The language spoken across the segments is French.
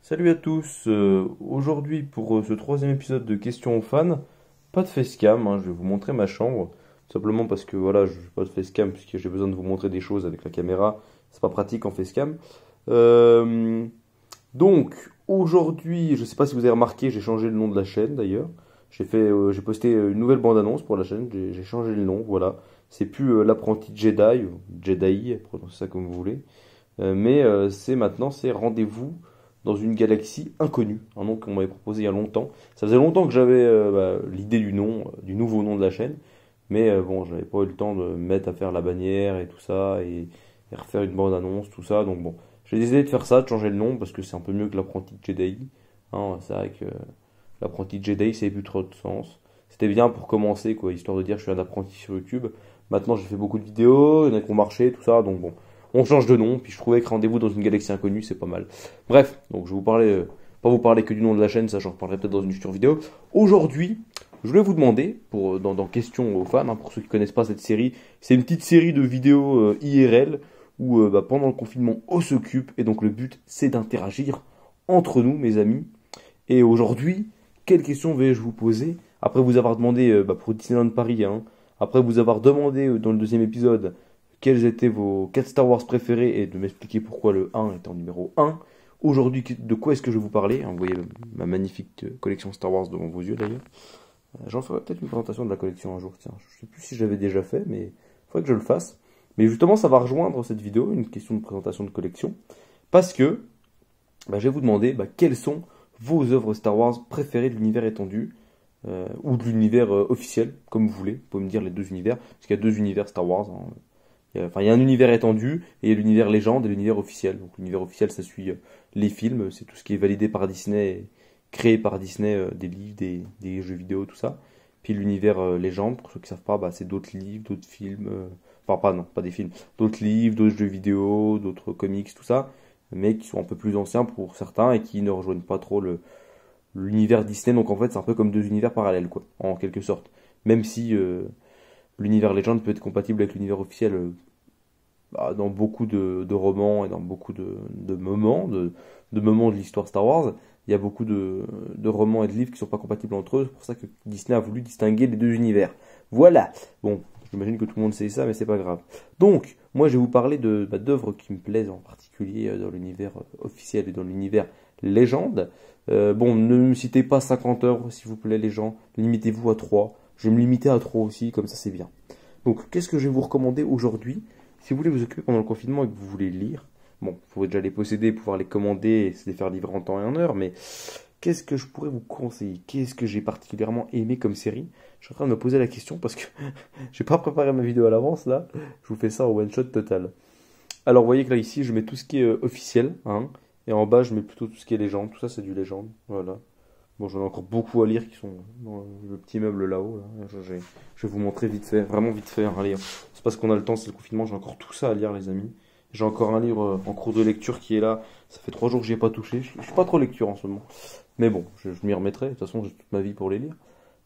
Salut à tous, aujourd'hui pour ce troisième épisode de Questions aux fans, pas de facecam, hein, je vais vous montrer ma chambre, tout simplement parce que voilà, je n'ai pas de facecam puisque j'ai besoin de vous montrer des choses avec la caméra, c'est pas pratique en facecam. Euh, donc aujourd'hui, je sais pas si vous avez remarqué, j'ai changé le nom de la chaîne d'ailleurs, j'ai posté une nouvelle bande-annonce pour la chaîne, j'ai changé le nom, voilà, c'est plus l'apprenti Jedi, ou Jedi, prononcez ça comme vous voulez. Mais c'est maintenant, c'est Rendez-vous dans une galaxie inconnue, un nom qu'on m'avait proposé il y a longtemps. Ça faisait longtemps que j'avais l'idée du nom, du nouveau nom de la chaîne, mais bon, j'avais pas eu le temps de me mettre à faire la bannière et tout ça, et refaire une bande-annonce, tout ça. Donc bon, j'ai décidé de faire ça, de changer le nom, parce que c'est un peu mieux que l'apprenti Jedi. Hein, c'est vrai que l'apprenti Jedi, ça n'a plus trop de sens. C'était bien pour commencer, quoi, histoire de dire que je suis un apprenti sur YouTube. Maintenant, j'ai fait beaucoup de vidéos, il y en a qui ont marché, tout ça, donc bon. On change de nom, puis je trouvais que Rendez-vous dans une galaxie inconnue, c'est pas mal. Bref, donc je vais vous parler, pas vous parler que du nom de la chaîne, ça j'en reparlerai peut-être dans une future vidéo. Aujourd'hui, je voulais vous demander, dans Questions aux fans, hein, pour ceux qui connaissent pas cette série, c'est une petite série de vidéos IRL où pendant le confinement on s'occupe, et donc le but c'est d'interagir entre nous, mes amis. Et aujourd'hui, quelles questions vais-je vous poser après vous avoir demandé pour Disneyland Paris, hein, après vous avoir demandé dans le deuxième épisode quels étaient vos 4 Star Wars préférés et de m'expliquer pourquoi le 1 est en numéro 1. Aujourd'hui, de quoi est-ce que je vais vous parler? Hein, vous voyez ma magnifique collection Star Wars devant vos yeux d'ailleurs. J'en ferai peut-être une présentation de la collection un jour, tiens. Je sais plus si j'avais déjà fait, mais il faudrait que je le fasse. Mais justement, ça va rejoindre cette vidéo, une question de présentation de collection, parce que je vais vous demander quelles sont vos œuvres Star Wars préférées de l'univers étendu, ou de l'univers officiel, comme vous voulez. Vous pouvez me dire les deux univers, parce qu'il y a deux univers Star Wars, hein. Il y a un univers étendu et il y a l'univers légende et l'univers officiel. Donc l'univers officiel, ça suit les films, c'est tout ce qui est validé par Disney, créé par Disney, des livres, des jeux vidéo, tout ça. Puis l'univers légende, pour ceux qui ne savent pas, c'est d'autres livres, d'autres films, enfin pas non, pas des films, d'autres livres, d'autres jeux vidéo, d'autres comics, tout ça, mais qui sont un peu plus anciens pour certains et qui ne rejoignent pas trop l'univers Disney. Donc en fait, c'est un peu comme deux univers parallèles, quoi, en quelque sorte. Même si l'univers légende peut être compatible avec l'univers officiel dans beaucoup de romans et dans beaucoup de moments, de moments de l'histoire Star Wars. Il y a beaucoup de romans et de livres qui ne sont pas compatibles entre eux. C'est pour ça que Disney a voulu distinguer les deux univers. Voilà. Bon, j'imagine que tout le monde sait ça, mais c'est pas grave. Donc, moi, je vais vous parler d'œuvres qui me plaisent en particulier dans l'univers officiel et dans l'univers légende. Bon, ne me citez pas 50 œuvres, s'il vous plaît, les gens. Limitez-vous à 3. Je vais me limiter à 3 aussi, comme ça c'est bien. Donc, qu'est-ce que je vais vous recommander aujourd'hui? Si vous voulez vous occuper pendant le confinement et que vous voulez lire, bon, vous pouvez déjà les posséder, pouvoir les commander et se les faire livrer en temps et en heure, mais qu'est-ce que je pourrais vous conseiller? Qu'est-ce que j'ai particulièrement aimé comme série? Je suis en train de me poser la question parce que j'ai pas préparé ma vidéo à l'avance là, je vous fais ça en one shot total. Alors, vous voyez que là, ici, je mets tout ce qui est officiel, hein, et en bas, je mets plutôt tout ce qui est légende. Tout ça, c'est du légende, voilà. Bon, j'en ai encore beaucoup à lire qui sont dans le petit meuble là-haut. Là. Je vais vous montrer vite fait, vraiment vite fait à lire. C'est parce qu'on a le temps, c'est le confinement, j'ai encore tout ça à lire, les amis. J'ai encore un livre en cours de lecture qui est là. Ça fait 3 jours que j'y ai pas touché. Je suis pas trop lecture en ce moment. Mais bon, je m'y remettrai. De toute façon, j'ai toute ma vie pour les lire.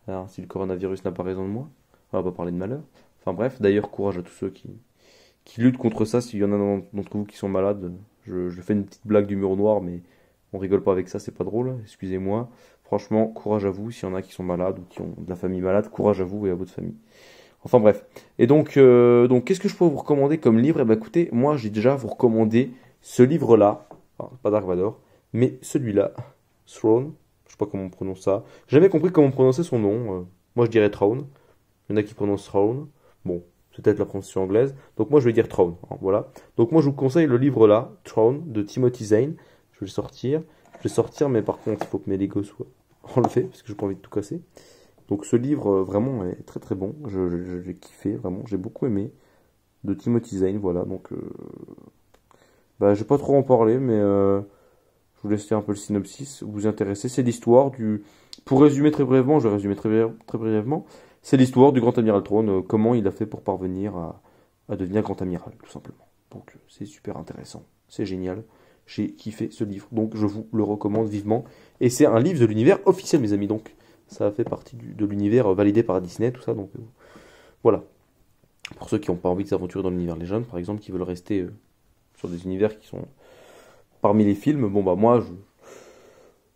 Alors, si le coronavirus n'a pas raison de moi, on va pas parler de malheur. Enfin bref, d'ailleurs, courage à tous ceux qui luttent contre ça. S'il y en a d'entre vous qui sont malades, je fais une petite blague d'humour noir, mais on rigole pas avec ça, c'est pas drôle. Excusez-moi. Franchement, courage à vous, s'il y en a qui sont malades ou qui ont de la famille malade, courage à vous et à votre famille. Enfin bref. Et donc qu'est-ce que je peux vous recommander comme livre? Eh bien écoutez, moi j'ai déjà vous recommandé ce livre-là, enfin, pas Dark Vador, mais celui-là, Throne, je sais pas comment on prononce ça. J'ai jamais compris comment on prononçait son nom. Moi je dirais Throne. Il y en a qui prononcent Throne. Bon, c'est peut-être la prononciation anglaise. Donc moi je vais dire Throne. Hein, voilà. Donc moi je vous conseille le livre-là, Throne, de Timothy Zahn. Je vais le sortir. Je vais sortir, mais par contre il faut que mes Legos soient enlevés, parce que j'ai pas envie de tout casser. Donc ce livre vraiment est très très bon, j'ai kiffé vraiment, j'ai beaucoup aimé, de Timothy Zahn, voilà, donc je vais pas trop en parler, mais je vous laisse un peu le synopsis, vous vous intéressez, c'est l'histoire du... Pour résumer très brièvement, je vais résumer très brièvement, c'est l'histoire du Grand Amiral Throne, comment il a fait pour parvenir à devenir Grand Amiral, tout simplement. Donc c'est super intéressant, c'est génial, j'ai kiffé ce livre, donc je vous le recommande vivement, et c'est un livre de l'univers officiel mes amis, donc ça fait partie de l'univers validé par Disney, tout ça, donc voilà. Pour ceux qui n'ont pas envie de s'aventurer dans l'univers légende, par exemple, qui veulent rester sur des univers qui sont parmi les films, bon moi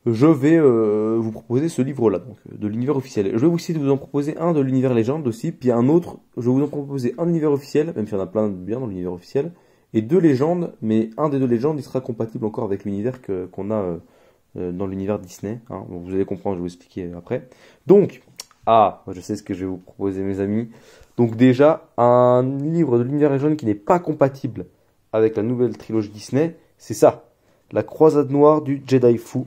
je vais vous proposer ce livre-là, donc de l'univers officiel. Je vais vous essayer de vous en proposer un de l'univers légende aussi, puis un autre, je vais vous en proposer un d'univers officiel, même s'il y en a plein de bien dans l'univers officiel, et deux légendes, mais un des deux légendes, il sera compatible encore avec l'univers qu'on a dans l'univers Disney. Hein. Bon, vous allez comprendre, je vais vous expliquer après. Donc, je sais ce que je vais vous proposer, mes amis. Donc déjà, un livre de l'univers légende qui n'est pas compatible avec la nouvelle trilogie Disney, c'est ça. La Croisade Noire du Jedi Fou.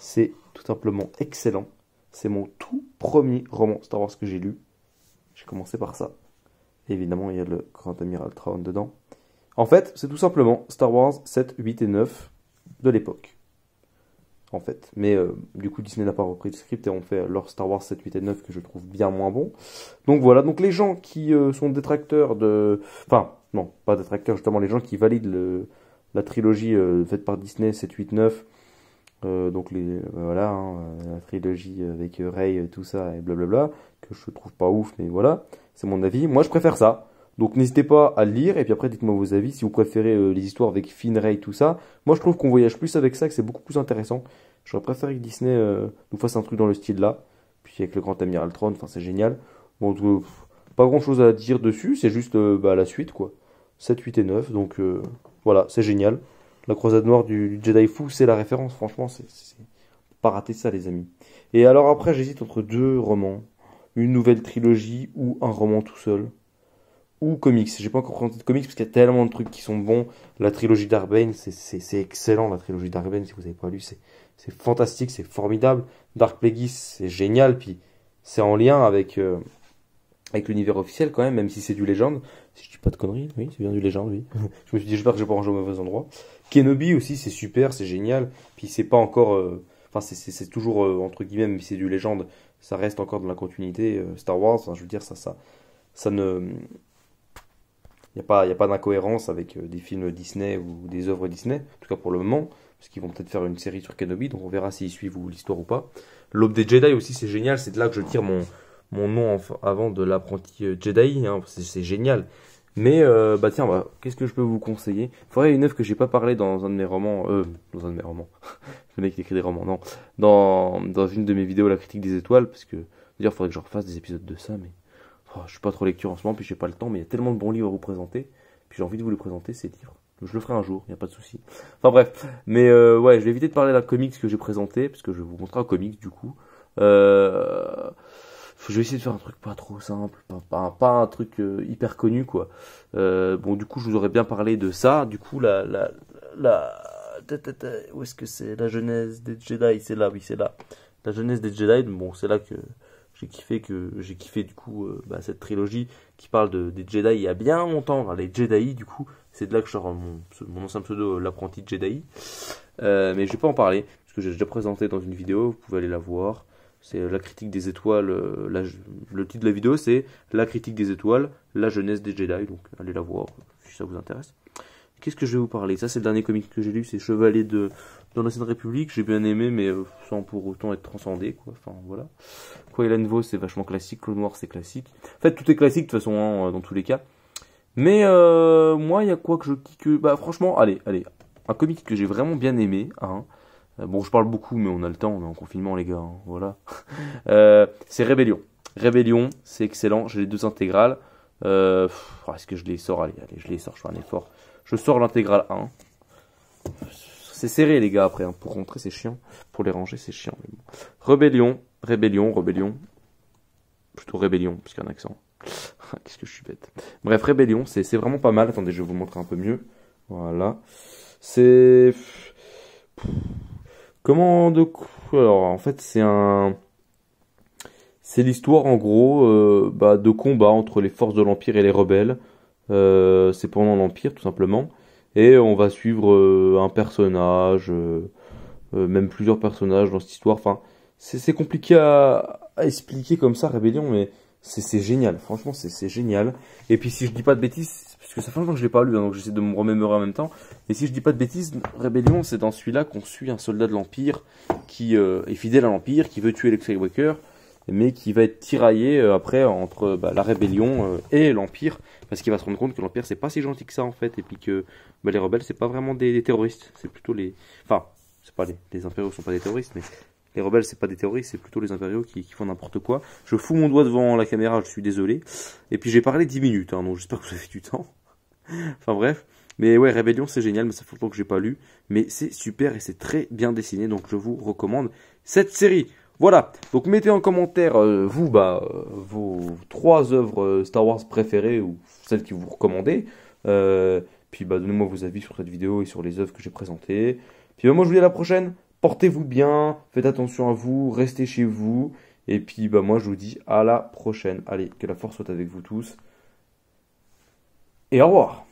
C'est tout simplement excellent. C'est mon tout premier roman Star Wars que j'ai lu. J'ai commencé par ça. Et évidemment, il y a le Grand Amiral Thrawn dedans. En fait, c'est tout simplement Star Wars 7, 8 et 9 de l'époque. En fait. Mais du coup, Disney n'a pas repris le script et on fait leur Star Wars 7, 8 et 9 que je trouve bien moins bon. Donc voilà, donc les gens qui sont détracteurs de... Enfin, non, pas détracteurs, justement, les gens qui valident la trilogie faite par Disney 7, 8, 9... donc voilà, hein, la trilogie avec Rey, tout ça et blablabla, que je trouve pas ouf, mais voilà, c'est mon avis. Moi, je préfère ça. Donc n'hésitez pas à le lire et puis après dites-moi vos avis si vous préférez les histoires avec Finn, Rey, tout ça. Moi, je trouve qu'on voyage plus avec ça, que c'est beaucoup plus intéressant. J'aurais préféré que Disney nous fasse un truc dans le style là. Puis avec le Grand Amiral Thrawn, enfin c'est génial. Bon, pas grand chose à dire dessus, c'est juste la suite quoi. 7, 8 et 9, donc voilà, c'est génial. La Croisade Noire du Jedi Fou, c'est la référence, franchement, c'est pas rater ça, les amis. Et alors après, j'hésite entre deux romans, une nouvelle trilogie ou un roman tout seul, ou comics. J'ai pas encore présenté de comics parce qu'il y a tellement de trucs qui sont bons. La trilogie d'Arbane, c'est excellent, la trilogie d'Arbane, si vous avez pas lu, c'est fantastique, c'est formidable. Dark Plagueis, c'est génial, puis c'est en lien avec l'univers officiel quand même, même si c'est du légende. Si je dis pas de conneries, oui, c'est bien du légende, oui. Je me suis dit, j'espère que je vais pas ranger au mauvais endroit. Kenobi aussi, c'est super, c'est génial. Puis c'est pas encore. Enfin, c'est toujours, entre guillemets, même si c'est du légende, ça reste encore dans la continuité Star Wars. Enfin, je veux dire, ça ne. Il n'y a pas d'incohérence avec des films Disney ou des œuvres Disney, en tout cas pour le moment, parce qu'ils vont peut-être faire une série sur Kenobi, donc on verra s'ils suivent l'histoire ou pas. L'Aube des Jedi aussi, c'est génial, c'est de là que je tire mon nom avant de l'apprenti Jedi, hein, c'est génial. Mais tiens, qu'est-ce que je peux vous conseiller? Il faudrait une œuvre que j'ai pas parlé dans un de mes romans, dans un de mes romans, le mec qui écrit des romans, non, dans une de mes vidéos, La critique des étoiles, parce que d'ailleurs il faudrait que je refasse des épisodes de ça, mais je suis pas trop lecture en ce moment, puis j'ai pas le temps, mais il y a tellement de bons livres à vous présenter, puis j'ai envie de vous les présenter ces livres. Donc, je le ferai un jour, il n'y a pas de souci. Enfin bref, mais ouais, je vais éviter de parler d'un comics que j'ai présenté, parce que je vais vous montrer un comics du coup. Je vais essayer de faire un truc pas trop simple, pas un truc hyper connu quoi. Bon du coup je vous aurais bien parlé de ça. Du coup où est-ce que c'est la Genèse des Jedi? C'est là, oui c'est là. La Genèse des Jedi. Bon c'est là que j'ai kiffé du coup cette trilogie qui parle des Jedi il y a bien longtemps. Enfin, les Jedi du coup c'est de là que je sors mon ancien pseudo l'apprenti Jedi. Mais je vais pas en parler parce que j'ai déjà présenté dans une vidéo. Vous pouvez aller la voir. C'est la critique des étoiles. Le titre de la vidéo, c'est La critique des étoiles, la jeunesse des Jedi. Donc, allez la voir si ça vous intéresse. Qu'est-ce que je vais vous parler? Ça, c'est le dernier comic que j'ai lu. C'est Chevalier dans l'Ancienne République. J'ai bien aimé, mais sans pour autant être transcendé. Quoi. Enfin, voilà. Quailan Vos, c'est vachement classique. Clone Noir, c'est classique. En fait, tout est classique de toute façon, hein, dans tous les cas. Mais moi, il y a quoi que je kiffe. Franchement, allez. Un comic que j'ai vraiment bien aimé. Hein. Bon, je parle beaucoup, mais on a le temps, on est en confinement, les gars, hein, voilà. C'est Rébellion. Rébellion, c'est excellent, j'ai les deux intégrales. Est-ce que je les sors? Allez, je les sors, je fais un effort. Je sors l'intégrale 1. C'est serré, les gars, après, hein. Pour rentrer, c'est chiant. Pour les ranger, c'est chiant. Mais bon. Rébellion. Plutôt Rébellion, parce qu'il y a un accent. Qu'est-ce que je suis bête. Bref, Rébellion, c'est vraiment pas mal. Attendez, je vais vous montrer un peu mieux. Voilà. C'est... Alors, en fait, c'est l'histoire, en gros, de combat entre les forces de l'Empire et les rebelles. C'est pendant l'Empire, tout simplement. Et on va suivre un personnage, même plusieurs personnages dans cette histoire. Enfin, c'est compliqué à expliquer comme ça, Rébellion, mais c'est génial. Franchement, c'est génial. Et puis, si je dis pas de bêtises, parce que ça fait longtemps que je l'ai pas lu, hein, donc j'essaie de me remémorer en même temps. Et si je dis pas de bêtises, Rébellion, c'est dans celui-là qu'on suit un soldat de l'Empire qui est fidèle à l'Empire, qui veut tuer Luke Skywalker, mais qui va être tiraillé après entre la Rébellion et l'Empire, parce qu'il va se rendre compte que l'Empire c'est pas si gentil que ça en fait, et puis que les rebelles c'est pas vraiment des terroristes, c'est plutôt les... Enfin, c'est pas les impériaux sont pas des terroristes, mais les rebelles c'est pas des terroristes, c'est plutôt les impériaux qui font n'importe quoi. Je fous mon doigt devant la caméra, je suis désolé. Et puis j'ai parlé 10 minutes, hein, donc j'espère que vous avez du temps. Enfin bref. Mais ouais, Rébellion c'est génial, mais ça fait longtemps que j'ai pas lu. Mais c'est super et c'est très bien dessiné, donc je vous recommande cette série. Voilà, donc mettez en commentaire, vos 3 œuvres Star Wars préférées ou celles que vous recommandez. Puis donnez-moi vos avis sur cette vidéo et sur les œuvres que j'ai présentées. Puis moi je vous dis à la prochaine, portez-vous bien, faites attention à vous, restez chez vous. Et puis moi je vous dis à la prochaine. Allez, que la force soit avec vous tous. Et au revoir.